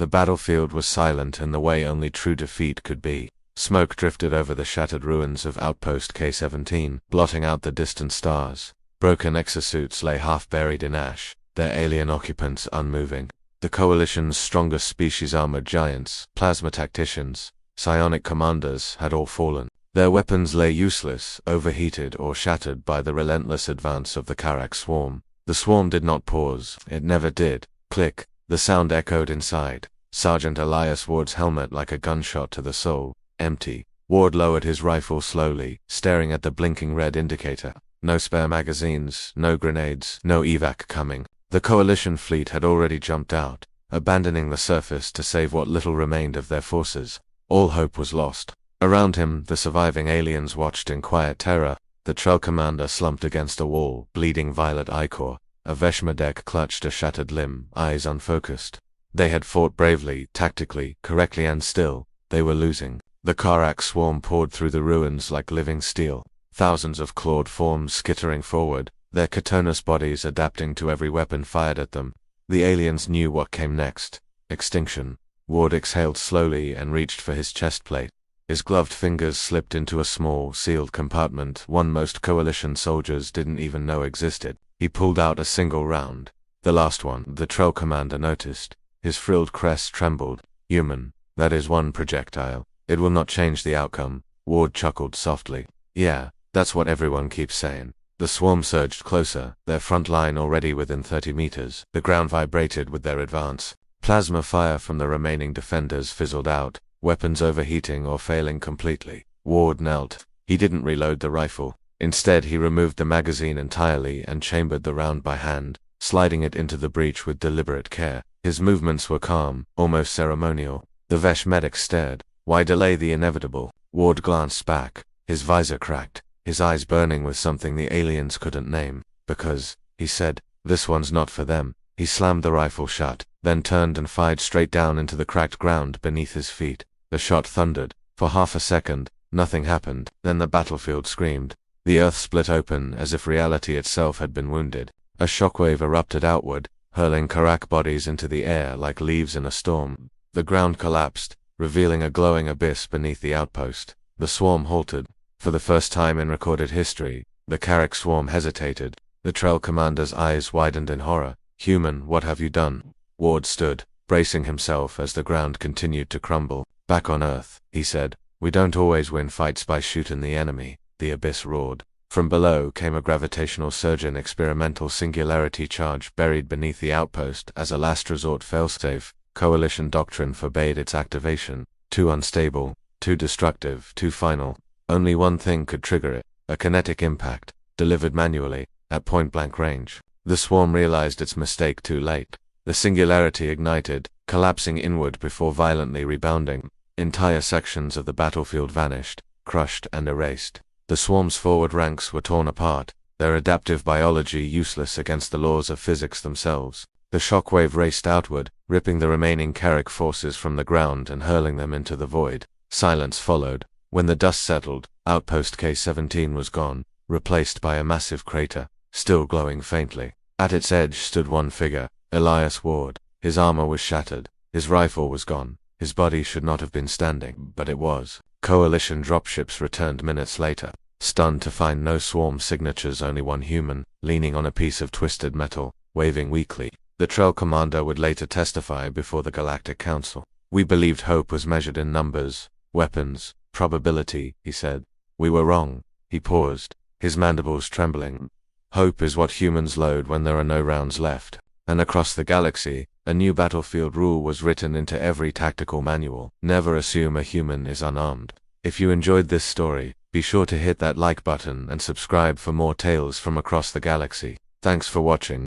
The battlefield was silent in the way only true defeat could be. Smoke drifted over the shattered ruins of Outpost K-17, blotting out the distant stars. Broken exosuits lay half buried in ash, their alien occupants unmoving. The Coalition's strongest species armored giants, plasma tacticians, psionic commanders had all fallen. Their weapons lay useless, overheated or shattered by the relentless advance of the Karak swarm. The swarm did not pause. It never did. Click. The sound echoed inside. Sergeant Elias Ward's helmet like a gunshot to the soul. Empty. Ward lowered his rifle slowly, staring at the blinking red indicator. No spare magazines, no grenades, no evac coming. The Coalition fleet had already jumped out, abandoning the surface to save what little remained of their forces. All hope was lost. Around him, the surviving aliens watched in quiet terror. The Trell commander slumped against a wall, bleeding violet ichor. A Veshmedek clutched a shattered limb, eyes unfocused. They had fought bravely, tactically, correctly, and still, they were losing. The Karak swarm poured through the ruins like living steel. Thousands of clawed forms skittering forward, their chitinous bodies adapting to every weapon fired at them. The aliens knew what came next. Extinction. Ward exhaled slowly and reached for his chest plate. His gloved fingers slipped into a small, sealed compartment, one most Coalition soldiers didn't even know existed. He pulled out a single round. The last one, the Trell commander noticed. His frilled crest trembled. Human. That is one projectile. It will not change the outcome. Ward chuckled softly. Yeah, that's what everyone keeps saying. The swarm surged closer, their front line already within 30 meters. The ground vibrated with their advance. Plasma fire from the remaining defenders fizzled out, weapons overheating or failing completely. Ward knelt. He didn't reload the rifle. Instead, he removed the magazine entirely and chambered the round by hand, sliding it into the breech with deliberate care. His movements were calm, almost ceremonial. The Veshmedek stared. Why delay the inevitable? Ward glanced back, his visor cracked, his eyes burning with something the aliens couldn't name. Because, he said, this one's not for them. He slammed the rifle shut, then turned and fired straight down into the cracked ground beneath his feet. The shot thundered. For half a second, nothing happened. Then the battlefield screamed. The earth split open as if reality itself had been wounded. A shockwave erupted outward, hurling Karak bodies into the air like leaves in a storm. The ground collapsed, revealing a glowing abyss beneath the outpost. The swarm halted. For the first time in recorded history, the Karak swarm hesitated. The Trell commander's eyes widened in horror. Human, what have you done? Ward stood, bracing himself as the ground continued to crumble. Back on Earth, he said, we don't always win fights by shooting the enemy. The abyss roared. From below came a gravitational surgeon experimental singularity charge buried beneath the outpost as a last resort failsafe. Coalition doctrine forbade its activation. Too unstable, too destructive, too final. Only one thing could trigger it, a kinetic impact, delivered manually, at point-blank range. The swarm realized its mistake too late. The singularity ignited, collapsing inward before violently rebounding. Entire sections of the battlefield vanished, crushed and erased. The swarm's forward ranks were torn apart, their adaptive biology useless against the laws of physics themselves. The shockwave raced outward, ripping the remaining Karak forces from the ground and hurling them into the void. Silence followed. When the dust settled, Outpost K-17 was gone, replaced by a massive crater, still glowing faintly. At its edge stood one figure, Elias Ward. His armor was shattered, his rifle was gone. His body should not have been standing, but it was. Coalition dropships returned minutes later, stunned to find no swarm signatures, only one human, leaning on a piece of twisted metal, waving weakly. The Trell commander would later testify before the Galactic Council. We believed hope was measured in numbers, weapons, probability, he said. We were wrong. He paused, his mandibles trembling. Hope is what humans load when there are no rounds left. And across the galaxy, a new battlefield rule was written into every tactical manual. Never assume a human is unarmed. If you enjoyed this story, be sure to hit that like button and subscribe for more tales from across the galaxy. Thanks for watching.